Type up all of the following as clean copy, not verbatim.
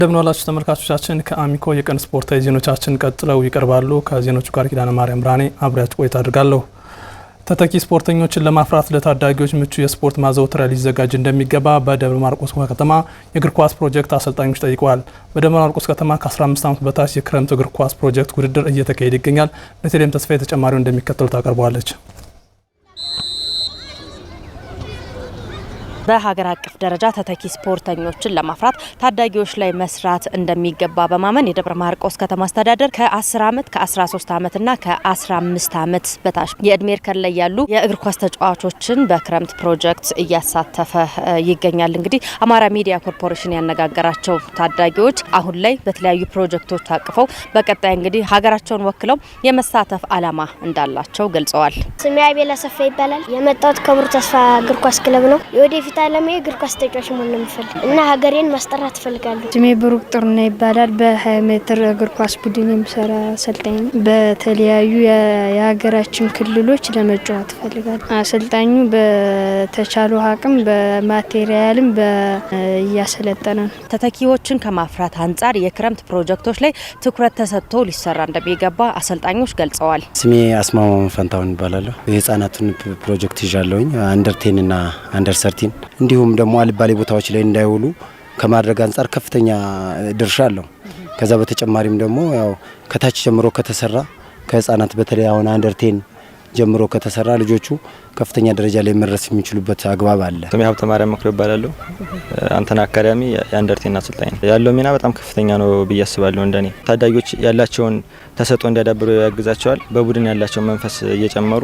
እንደምንዋላችሁ ተመልካቾቻችን ከአሚኮ የቀን ስፖርታዊ ዜናዎቻችን ቀጥለው ይቀርባሉ። ከዜናዎቹ ጋር ኪዳነ ማርያም ብርሃኔ አብሬያችሁ ቆይታ አድርጋለሁ። ተተኪ ስፖርተኞችን ለማፍራት ለታዳጊዎች ምቹ የስፖርት ማዘውተሪያ ሊዘጋጅ እንደሚገባ በደብረ ማርቆስ ከተማ የእግር ኳስ ፕሮጀክት አሰልጣኞች ጠይቀዋል። በደብረ ማርቆስ ከተማ ከ15 ዓመት በታች የክረምት እግር ኳስ ፕሮጀክት ውድድር እየተካሄደ ይገኛል። በቴሌም ተስፋዬ ተጨማሪውን እንደሚከተሉ ታቀርበዋለች። በሀገር አቀፍ ደረጃ ተተኪ ስፖርተኞችን ለማፍራት ታዳጊዎች ላይ መስራት እንደሚገባ በማመን የደብረ ማርቆስ ከተማ አስተዳደር ከ10 ዓመት ከ13 ዓመትና ከ15 ዓመት በታች የእድሜ እርከን ላይ ያሉ የእግር ኳስ ተጫዋቾችን በክረምት ፕሮጀክት እያሳተፈ ይገኛል። እንግዲህ አማራ ሚዲያ ኮርፖሬሽን ያነጋገራቸው ታዳጊዎች አሁን ላይ በተለያዩ ፕሮጀክቶች ታቅፈው በቀጣይ እንግዲህ ሀገራቸውን ወክለው የመሳተፍ አላማ እንዳላቸው ገልጸዋል። ስሜ አቤል አሰፋ ይባላል። የመጣሁት ከብሩ ተስፋ እግር ኳስ ክለብ ነው። የወደፊት ዓላማ እግር ኳስ ተጫዋች መሆን ነው የምፈልገው እና ሀገሬን ማስጠራት እፈልጋለሁ። ስሜ ብሩክ ጥሩና ይባላል። በ20 ሜትር እግር ኳስ ቡድን የምሰራ አሰልጣኝ ነው። በተለያዩ የሀገራችን ክልሎች ለመጫወት እፈልጋለሁ። አሰልጣኙ በተቻለው አቅም በማቴሪያልም እያሰለጠነ ነው። ተተኪዎችን ከማፍራት አንጻር የክረምት ፕሮጀክቶች ላይ ትኩረት ተሰጥቶ ሊሰራ እንደሚገባ አሰልጣኞች ገልጸዋል። ስሜ አስማማው ፈንታውን ይባላለሁ። የህፃናቱን ፕሮጀክት ይዣለሁኝ አንደር 10 እና አንደር 13 እንዲሁም ደግሞ አልባሌ ቦታዎች ላይ እንዳይውሉ ከማድረግ አንጻር ከፍተኛ ድርሻ አለው። ከዛ በተጨማሪም ደግሞ ያው ከታች ጀምሮ ከተሰራ ከህፃናት በተለይ አሁን አንደር 10 ጀምሮ ከተሰራ ልጆቹ ከፍተኛ ደረጃ ላይ መድረስ የሚችሉበት አግባብ አለ። ስሜ ሀብተ ማርያም መክሮ ይባላለሁ። አንተና አካዳሚ የአንደር 10 አሰልጣኝ ነው። ያለው ሚና በጣም ከፍተኛ ነው ብዬ አስባለሁ። እንደኔ ታዳጊዎች ያላቸውን ተሰጥኦ እንዲያዳብሩ ያግዛቸዋል። በቡድን ያላቸውን መንፈስ እየጨመሩ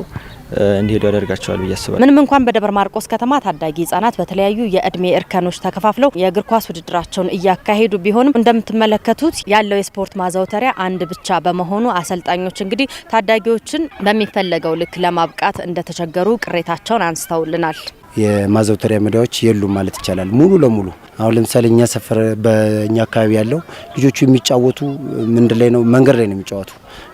እንዲሄዱ ያደርጋቸዋል ብዬ አስባለሁ። ምንም እንኳን በደብረ ማርቆስ ከተማ ታዳጊ ህጻናት በተለያዩ የእድሜ እርከኖች ተከፋፍለው የእግር ኳስ ውድድራቸውን እያካሄዱ ቢሆንም እንደምትመለከቱት ያለው የስፖርት ማዘውተሪያ አንድ ብቻ በመሆኑ አሰልጣኞች እንግዲህ ታዳጊዎችን በሚፈለገው ልክ ለማብቃት እንደተቸገሩ ቅሬታቸውን አንስተውልናል። የማዘውተሪያ ሜዳዎች የሉም ማለት ይቻላል ሙሉ ለሙሉ። አሁን ለምሳሌ እኛ ሰፈር በእኛ አካባቢ ያለው ልጆቹ የሚጫወቱ ምንድን ላይ ነው? መንገድ ላይ ነው የሚጫወቱ።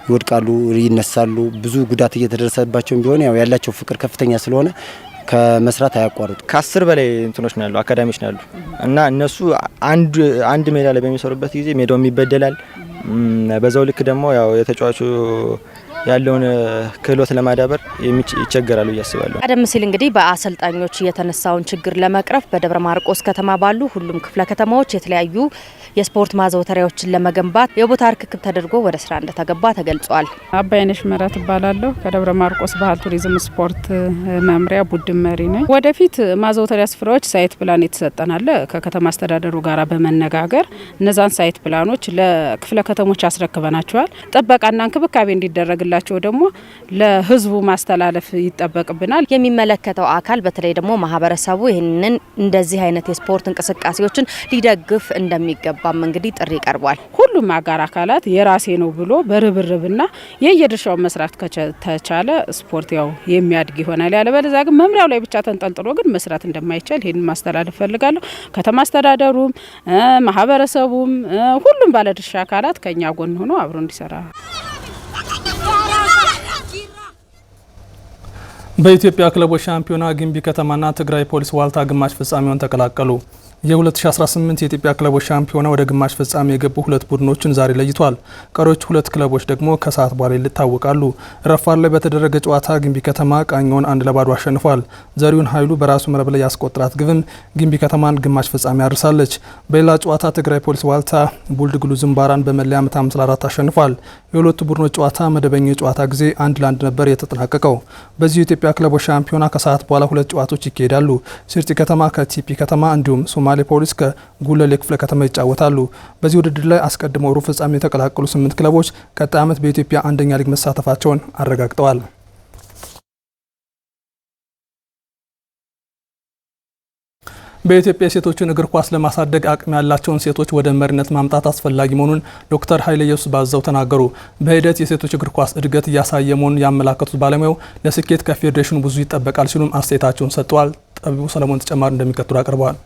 ይወድቃሉ፣ ይነሳሉ። ብዙ ጉዳት እየተደረሰባቸው ቢሆን ያው ያላቸው ፍቅር ከፍተኛ ስለሆነ ከመስራት አያቋርጡ። ከ10 በላይ እንትኖች ናሉ አካዳሚዎች ናሉ እና እነሱ አንድ ሜዳ ላይ በሚሰሩበት ጊዜ ሜዳውም ይበደላል። በዛው ልክ ደግሞ ያው የተጫዋቹ ያለውን ክህሎት ለማዳበር ይቸገራሉ እያስባለሁ። ቀደም ሲል እንግዲህ በአሰልጣኞች የተነሳውን ችግር ለመቅረፍ በደብረ ማርቆስ ከተማ ባሉ ሁሉም ክፍለ ከተማዎች የተለያዩ የስፖርት ማዘውተሪያዎችን ለመገንባት የቦታ ርክክብ ተደርጎ ወደ ስራ እንደተገባ ተገልጿል። አባይነሽ መራት እባላለሁ። ከደብረ ማርቆስ ባህል ቱሪዝም ስፖርት መምሪያ ቡድን መሪ ነኝ። ወደፊት ማዘውተሪያ ስፍራዎች ሳይት ፕላን የተሰጠናል። ከከተማ አስተዳደሩ ጋር በመነጋገር እነዛን ሳይት ፕላኖች ለክፍለ ከተሞች አስረክበናቸዋል። ጥበቃና እንክብካቤ እንዲደረግላቸው ደግሞ ለህዝቡ ማስተላለፍ ይጠበቅብናል። የሚመለከተው አካል በተለይ ደግሞ ማህበረሰቡ ይህንን እንደዚህ አይነት የስፖርት እንቅስቃሴዎችን ሊደግፍ እንደሚገባም እንግዲህ ጥሪ ቀርቧል። ሁሉም አጋር አካላት የራሴ ነው ብሎ በርብርብና የየድርሻውን መስራት ከተቻለ ስፖርት ያው የሚያድግ ይሆናል። ያለበለዚያ ግን መምሪያው ላይ ብቻ ተንጠልጥሎ ግን መስራት እንደማይቻል ይሄንን ማስተላለፍ ፈልጋለሁ። ከተማ አስተዳደሩም ማህበረሰቡም ሁሉም ባለድርሻ አካላት ከኛ ጎን ሆኖ አብሮ እንዲሰራ። በኢትዮጵያ ክለቦች ሻምፒዮና ግንቢ ከተማና ትግራይ ፖሊስ ዋልታ ግማሽ ፍጻሜውን ተቀላቀሉ። የ2018 የኢትዮጵያ ክለቦች ሻምፒዮና ወደ ግማሽ ፍጻሜ የገቡ ሁለት ቡድኖችን ዛሬ ለይቷል። ቀሪዎቹ ሁለት ክለቦች ደግሞ ከሰዓት በኋላ ይታወቃሉ። ረፋድ ላይ በተደረገ ጨዋታ ግንቢ ከተማ ቃኘውን 1-0 አሸንፏል። ዘሪሁን ኃይሉ በራሱ መረብ ላይ ያስቆጠራት ግብም ግንቢ ከተማን ግማሽ ፍጻሜ አድርሳለች። በሌላ ጨዋታ ትግራይ ፖሊስ ዋልታ ቡልድግሉ ዝምባራን በመለያ ምት 5-4 አሸንፏል። የሁለቱ ቡድኖች ጨዋታ መደበኛ የጨዋታ ጊዜ 1-1 ነበር የተጠናቀቀው። በዚህ የኢትዮጵያ ክለቦች ሻምፒዮና ከሰዓት በኋላ ሁለት ጨዋታዎች ይካሄዳሉ። ሲርጢ ከተማ ከቲፒ ከተማ እንዲሁም ሶማሌ ፖሊስ ከጉለሌ ክፍለ ከተማ ይጫወታሉ። በዚህ ውድድር ላይ አስቀድመው ሩብ ፍጻሜ የተቀላቀሉ 8 ክለቦች ቀጣይ ዓመት በኢትዮጵያ አንደኛ ሊግ መሳተፋቸውን አረጋግጠዋል። በኢትዮጵያ የሴቶችን እግር ኳስ ለማሳደግ አቅም ያላቸውን ሴቶች ወደ መሪነት ማምጣት አስፈላጊ መሆኑን ዶክተር ኃይለ ኢየሱስ ባዘው ተናገሩ። በሂደት የሴቶች እግር ኳስ እድገት እያሳየ መሆኑን ያመላከቱት ባለሙያው ለስኬት ከፌዴሬሽኑ ብዙ ይጠበቃል ሲሉም አስተያየታቸውን ሰጥተዋል። ጠቢቡ ሰለሞን ተጨማሪ እንደሚከተሉ አቅርበዋል።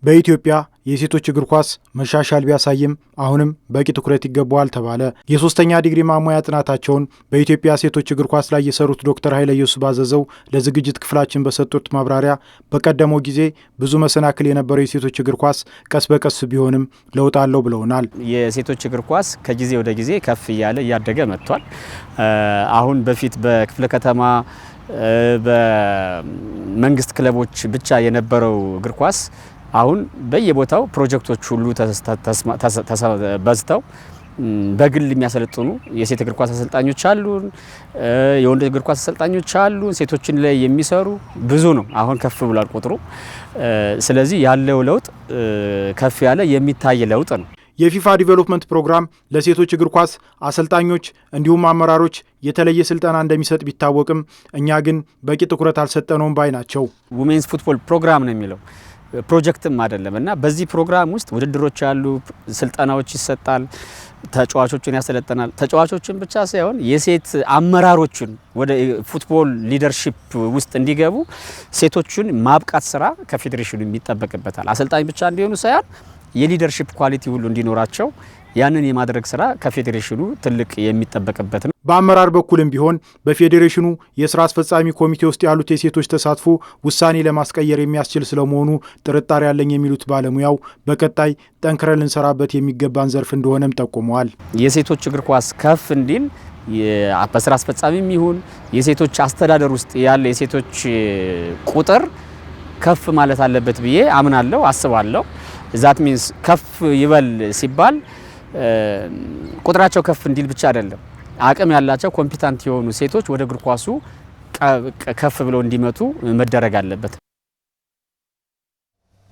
በኢትዮጵያ የሴቶች እግር ኳስ መሻሻል ቢያሳይም አሁንም በቂ ትኩረት ይገባዋል ተባለ። የሶስተኛ ዲግሪ ማሟያ ጥናታቸውን በኢትዮጵያ ሴቶች እግር ኳስ ላይ የሰሩት ዶክተር ኃይለ ኢየሱስ ባዘዘው ለዝግጅት ክፍላችን በሰጡት ማብራሪያ በቀደመው ጊዜ ብዙ መሰናክል የነበረው የሴቶች እግር ኳስ ቀስ በቀስ ቢሆንም ለውጥ አለው ብለውናል። የሴቶች እግር ኳስ ከጊዜ ወደ ጊዜ ከፍ እያለ እያደገ መጥቷል። አሁን በፊት በክፍለ ከተማ በመንግስት ክለቦች ብቻ የነበረው እግር ኳስ አሁን በየቦታው ፕሮጀክቶች ሁሉ በዝተው በግል የሚያሰለጥኑ የሴት እግር ኳስ አሰልጣኞች አሉን፣ የወንድ እግር ኳስ አሰልጣኞች አሉን። ሴቶችን ላይ የሚሰሩ ብዙ ነው። አሁን ከፍ ብሏል ቁጥሩ። ስለዚህ ያለው ለውጥ ከፍ ያለ የሚታይ ለውጥ ነው። የፊፋ ዲቨሎፕመንት ፕሮግራም ለሴቶች እግር ኳስ አሰልጣኞች እንዲሁም አመራሮች የተለየ ስልጠና እንደሚሰጥ ቢታወቅም እኛ ግን በቂ ትኩረት አልሰጠነውም ባይ ናቸው። ውሜንስ ፉትቦል ፕሮግራም ነው የሚለው ፕሮጀክትም አይደለም እና በዚህ ፕሮግራም ውስጥ ውድድሮች ያሉ፣ ስልጠናዎች ይሰጣል፣ ተጫዋቾችን ያሰለጥናል። ተጫዋቾችን ብቻ ሳይሆን የሴት አመራሮችን ወደ ፉትቦል ሊደርሺፕ ውስጥ እንዲገቡ ሴቶችን ማብቃት ስራ ከፌዴሬሽኑ የሚጠበቅበታል። አሰልጣኝ ብቻ እንዲሆኑ ሳይሆን የሊደርሺፕ ኳሊቲ ሁሉ እንዲኖራቸው ያንን የማድረግ ስራ ከፌዴሬሽኑ ትልቅ የሚጠበቅበት ነው። በአመራር በኩልም ቢሆን በፌዴሬሽኑ የስራ አስፈጻሚ ኮሚቴ ውስጥ ያሉት የሴቶች ተሳትፎ ውሳኔ ለማስቀየር የሚያስችል ስለመሆኑ ጥርጣሬ ያለኝ የሚሉት ባለሙያው በቀጣይ ጠንክረን ልንሰራበት የሚገባን ዘርፍ እንደሆነም ጠቁመዋል። የሴቶች እግር ኳስ ከፍ እንዲል በስራ አስፈጻሚም ይሁን የሴቶች አስተዳደር ውስጥ ያለ የሴቶች ቁጥር ከፍ ማለት አለበት ብዬ አምናለሁ፣ አስባለሁ። ዛት ሚንስ ከፍ ይበል ሲባል ቁጥራቸው ከፍ እንዲል ብቻ አይደለም፣ አቅም ያላቸው ኮምፒታንት የሆኑ ሴቶች ወደ እግር ኳሱ ከፍ ብለው እንዲመጡ መደረግ አለበት።